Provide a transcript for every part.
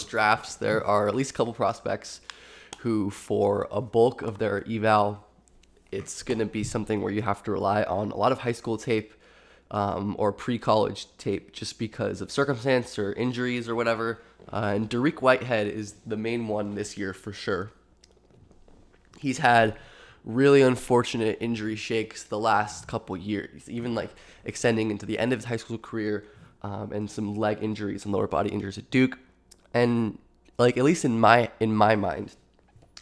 drafts, there are at least a couple prospects who, for a bulk of their eval, it's going to be something where you have to rely on a lot of high school tape or pre-college tape just because of circumstance or injuries or whatever. And Dariq Whitehead is the main one this year for sure. He's had really unfortunate injury shakes the last couple years, even like extending into the end of his high school career, and some leg injuries and lower body injuries at Duke. And like, at least in my mind,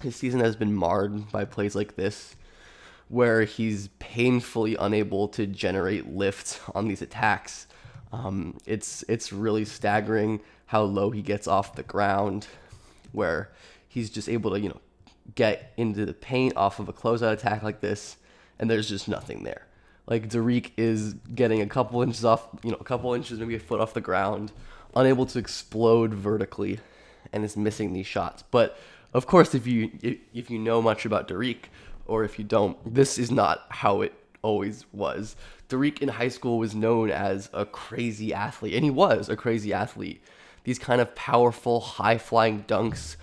his season has been marred by plays like this, where he's painfully unable to generate lift on these attacks. It's really staggering how low he gets off the ground, where he's just able to, get into the paint off of a closeout attack like this, and there's just nothing there. Like, Dariq is getting a couple inches off, a couple inches, maybe a foot off the ground, unable to explode vertically, and is missing these shots. But of course, if you know much about Dariq, or if you don't, this is not how it always was. Dariq in high school was known as a crazy athlete, and he was a crazy athlete. These kind of powerful, high-flying dunks,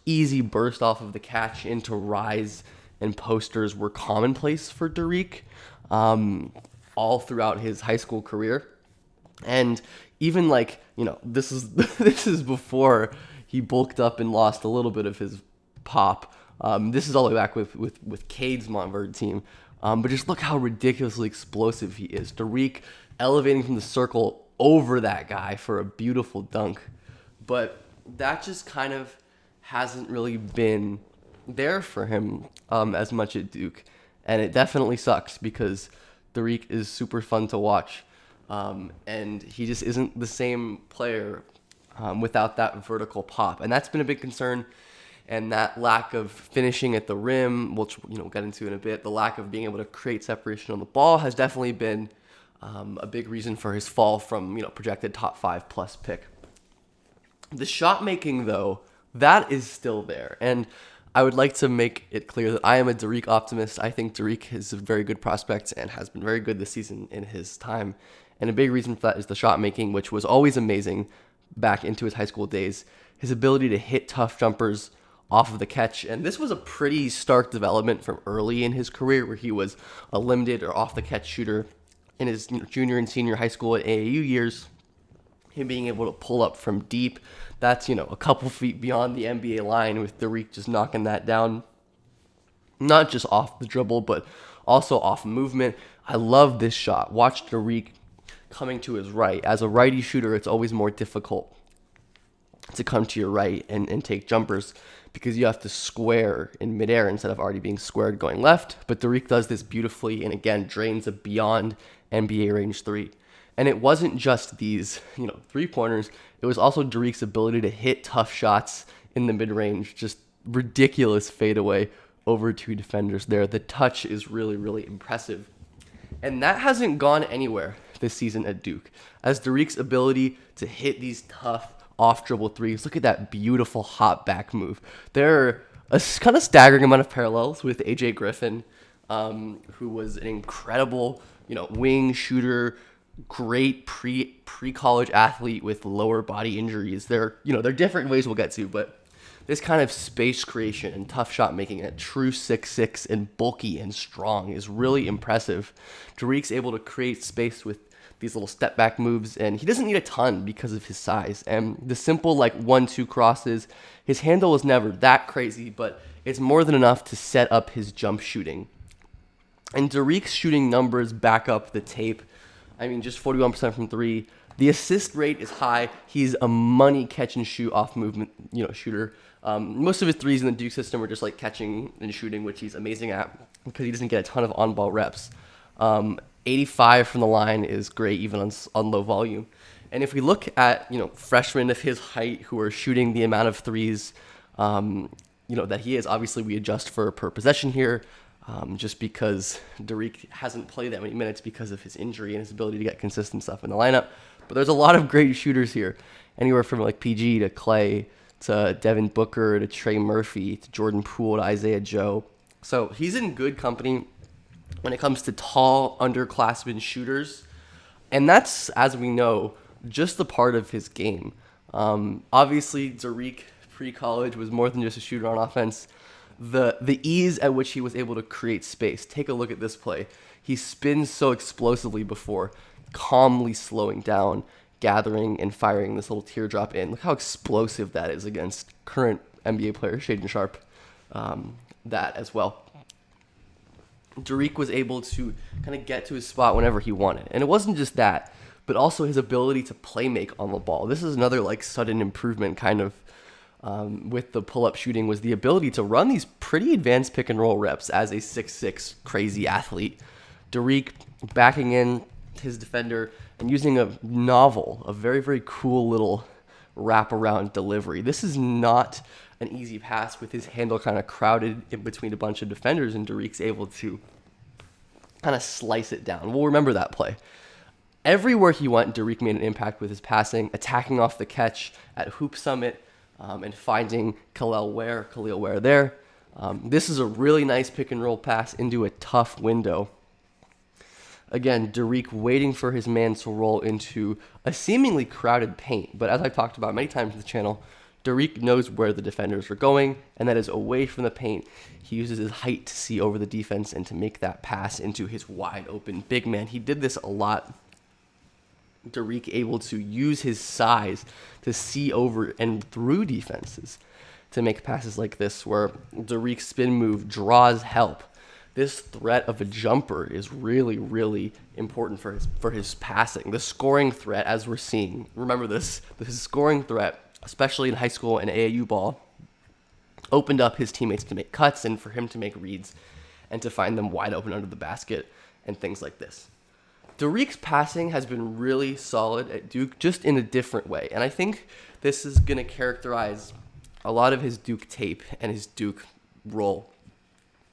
easy burst off of the catch into rise and posters were commonplace for Dariq all throughout his high school career. And even this is before he bulked up and lost a little bit of his pop. This is all the way back with Cade's Montverde team. But just look how ridiculously explosive he is. Dariq elevating from the circle over that guy for a beautiful dunk. But that just kind of hasn't really been there for him as much at Duke. And it definitely sucks because Dariq is super fun to watch. And he just isn't the same player without that vertical pop. And that's been a big concern. And that lack of finishing at the rim, which we'll get into in a bit, the lack of being able to create separation on the ball has definitely been a big reason for his fall from projected top 5+ pick. The shot making, though, that is still there. And I would like to make it clear that I am a Dariq optimist. I think Dariq is a very good prospect and has been very good this season in his time. And a big reason for that is the shot making, which was always amazing back into his high school days. His ability to hit tough jumpers off of the catch. And this was a pretty stark development from early in his career, where he was a limited or off the catch shooter in his junior and senior high school and AAU years. Him being able to pull up from deep, that's a couple feet beyond the NBA line, with Dariq just knocking that down, not just off the dribble, but also off movement. I love this shot. Watch Dariq coming to his right. As a righty shooter, it's always more difficult to come to your right and take jumpers because you have to square in midair instead of already being squared going left. But Dariq does this beautifully and, again, drains a beyond NBA range three. And it wasn't just these, three-pointers. It was also Dariq's ability to hit tough shots in the mid-range, just ridiculous fadeaway over two defenders there. The touch is really, really impressive. And that hasn't gone anywhere this season at Duke. As Dariq's ability to hit these tough off-dribble threes, look at that beautiful hop back move. There are a kind of staggering amount of parallels with AJ Griffin, who was an incredible, wing shooter, great pre-college athlete with lower body injuries. There are different ways we'll get to, but this kind of space creation and tough shot making at true 6'6" and bulky and strong is really impressive. Dariq's able to create space with these little step back moves, and he doesn't need a ton because of his size. And the simple 1-2 crosses, his handle is never that crazy, but it's more than enough to set up his jump shooting. And Dariq's shooting numbers back up the tape. I mean, just 41% from three. The assist rate is high. He's a money catch and shoot off movement, shooter. Most of his threes in the Duke system are just catching and shooting, which he's amazing at because he doesn't get a ton of on-ball reps. 85 from the line is great, even on low volume. And if we look at freshmen of his height who are shooting the amount of threes, that he is, obviously we adjust for per possession here. Just because Dariq hasn't played that many minutes because of his injury and his ability to get consistent stuff in the lineup. But there's a lot of great shooters here, anywhere from PG to Clay to Devin Booker to Trey Murphy to Jordan Poole to Isaiah Joe. So he's in good company when it comes to tall underclassmen shooters. And that's, as we know, just a part of his game. Obviously, dariq pre-college was more than just a shooter on offense. The ease at which he was able to create space. Take a look at this play. He spins so explosively before calmly slowing down, gathering and firing this little teardrop in. Look how explosive that is against current NBA player Shaedon Sharpe. That as well. dariq was able to kind of get to his spot whenever he wanted. And it wasn't just that, but also his ability to play make on the ball. This is another like sudden improvement kind of with the pull-up shooting, was the ability to run these pretty advanced pick and roll reps as a 6'6" crazy athlete. dariq backing in his defender and using a very, very cool little wraparound delivery. This is not an easy pass with his handle kind of crowded in between a bunch of defenders, and dariq's able to kind of slice it down. We'll remember that play. Everywhere he went, dariq made an impact with his passing, attacking off the catch at hoop summit, and finding Khalil Ware there. This is a really nice pick and roll pass into a tough window. Again, dariq waiting for his man to roll into a seemingly crowded paint. But as I've talked about many times on the channel, dariq knows where the defenders are going, and that is away from the paint. He uses his height to see over the defense and to make that pass into his wide open big man. He did this a lot. dariq able to use his size to see over and through defenses to make passes like this, where dariq's spin move draws help. This threat of a jumper is really, really important for his passing. The scoring threat, as we're seeing, remember this scoring threat, especially in high school and AAU ball, opened up his teammates to make cuts and for him to make reads and to find them wide open under the basket and things like this. dariq's passing has been really solid at Duke, just in a different way. And I think this is going to characterize a lot of his Duke tape and his Duke role,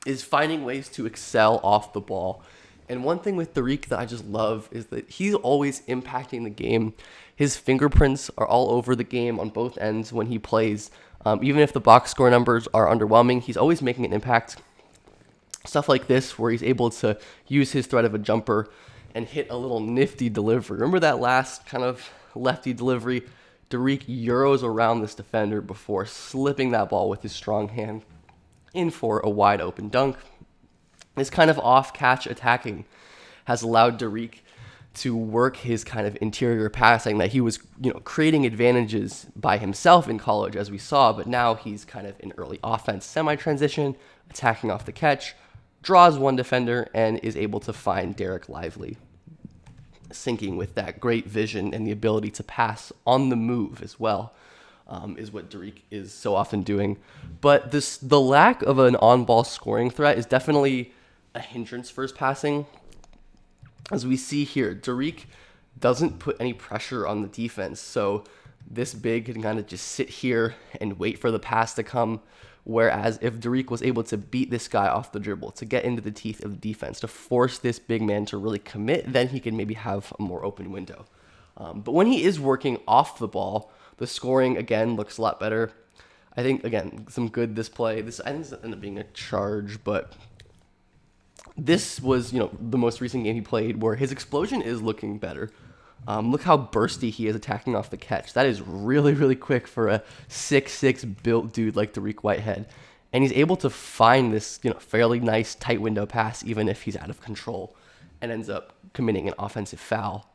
is finding ways to excel off the ball. And one thing with dariq that I just love is that he's always impacting the game. His fingerprints are all over the game on both ends when he plays. Even if the box score numbers are underwhelming, he's always making an impact. Stuff like this, where he's able to use his threat of a jumper and hit a little nifty delivery. Remember that last kind of lefty delivery? dariq euros around this defender before slipping that ball with his strong hand in for a wide open dunk. This kind of off-catch attacking has allowed dariq to work his kind of interior passing that he was, creating advantages by himself in college, as we saw, but now he's kind of in early offense semi-transition, attacking off the catch, draws one defender, and is able to find Dereck Lively, syncing with that great vision and the ability to pass on the move as well. Is what dariq is so often doing. But the lack of an on-ball scoring threat is definitely a hindrance for his passing. As we see here, dariq doesn't put any pressure on the defense, so this big can kind of just sit here and wait for the pass to come. Whereas if dariq was able to beat this guy off the dribble, to get into the teeth of the defense, to force this big man to really commit, then he can maybe have a more open window. But when he is working off the ball, the scoring, again, looks a lot better. I think, again, some good this play. I think this ended up being a charge, but this was, the most recent game he played where his explosion is looking better. Look how bursty he is attacking off the catch. That is really, really quick for a 6'6" built dude like dariq Whitehead. And he's able to find this, fairly nice tight window pass even if he's out of control, and ends up committing an offensive foul.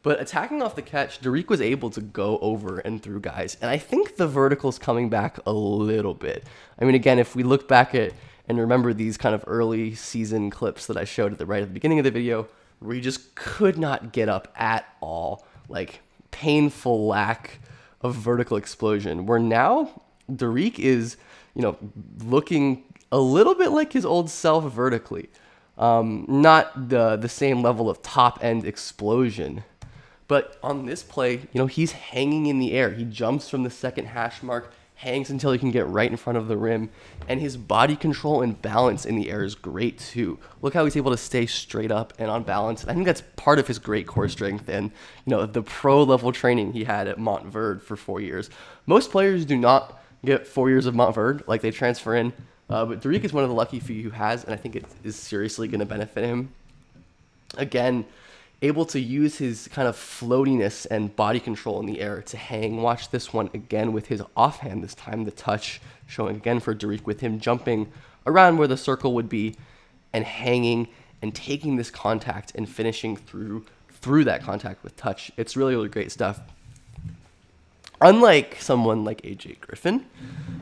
But attacking off the catch, dariq was able to go over and through guys. And I think the vertical's coming back a little bit. I mean, again, if we look back at and remember these kind of early season clips that I showed at the beginning of the video, where he just could not get up at all. Like, painful lack of vertical explosion. Where now, dariq is, looking a little bit like his old self vertically. Not the same level of top-end explosion. But on this play, he's hanging in the air. He jumps from the second hash mark, hangs until he can get right in front of the rim, and his body control and balance in the air is great too. Look how he's able to stay straight up and on balance. I think that's part of his great core strength and, the pro level training he had at Montverde for 4 years. Most players do not get 4 years of Montverde, like they transfer in, but dariq is one of the lucky few who has, and I think it is seriously going to benefit him. Again, able to use his kind of floatiness and body control in the air to hang. Watch this one again with his offhand this time, the touch showing again for dariq with him jumping around where the circle would be and hanging and taking this contact and finishing through that contact with touch. It's really, really great stuff. Unlike someone like AJ Griffin,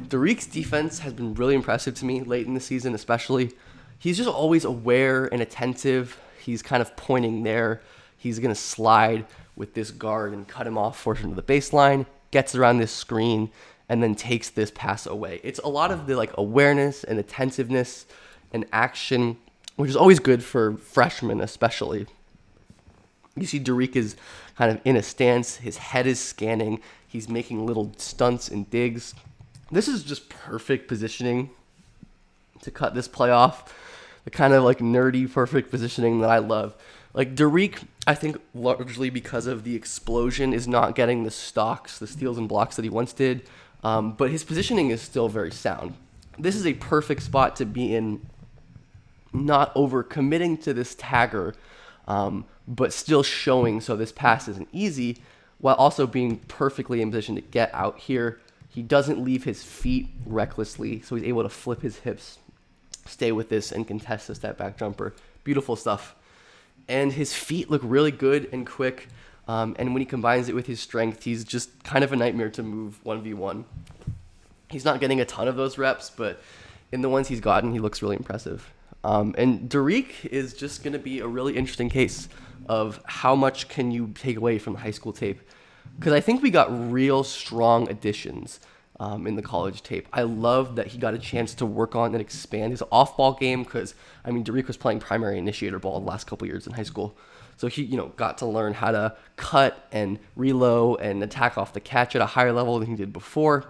dariq's defense has been really impressive to me late in the season, especially. He's just always aware and attentive. He's kind of pointing there. He's going to slide with this guard and cut him off portion of the baseline, gets around this screen, and then takes this pass away. It's a lot of the like awareness and attentiveness and action, which is always good for freshmen especially. You see dariq is kind of in a stance. His head is scanning. He's making little stunts and digs. This is just perfect positioning to cut this play off. The kind of like nerdy, perfect positioning that I love. Like dariq, I think largely because of the explosion, is not getting the stocks, the steals and blocks that he once did. But his positioning is still very sound. This is a perfect spot to be in, not over committing to this tagger, but still showing so this pass isn't easy, while also being perfectly in position to get out here. He doesn't leave his feet recklessly, so he's able to flip his hips, stay with this, and contest the step back jumper. Beautiful stuff. And his feet look really good and quick. And when he combines it with his strength, he's just kind of a nightmare to move 1v1. He's not getting a ton of those reps, but in the ones he's gotten, he looks really impressive. And dariq is just going to be a really interesting case of how much can you take away from the high school tape. Because I think we got real strong additions in the college tape. I love that he got a chance to work on and expand his off-ball game because, I mean, dariq was playing primary initiator ball the last couple years in high school. So he, got to learn how to cut and reload and attack off the catch at a higher level than he did before,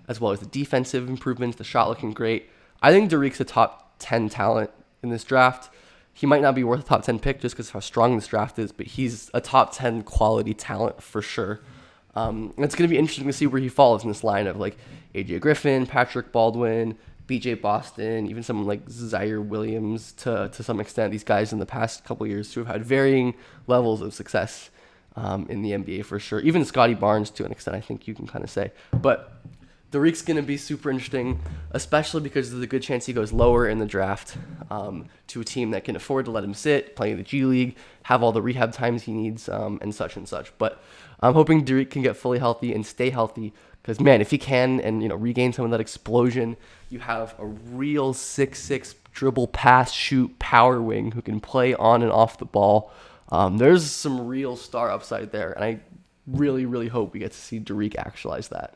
as well as the defensive improvements, the shot looking great. I think dariq's a top 10 talent in this draft. He might not be worth a top 10 pick just because of how strong this draft is, but he's a top 10 quality talent for sure. It's going to be interesting to see where he falls in this line of like AJ Griffin, Patrick Baldwin, BJ Boston, even someone like Zaire Williams to some extent. These guys in the past couple of years who have had varying levels of success in the NBA for sure. Even Scotty Barnes to an extent, I think you can kind of say. But dariq's going to be super interesting, especially because there's a good chance he goes lower in the draft to a team that can afford to let him sit, play in the G League, have all the rehab times he needs, and such and such. But I'm hoping dariq can get fully healthy and stay healthy because, man, if he can and regain some of that explosion, you have a real 6'6" dribble, pass, shoot, power wing who can play on and off the ball. There's some real star upside there, and I really, really hope we get to see dariq actualize that.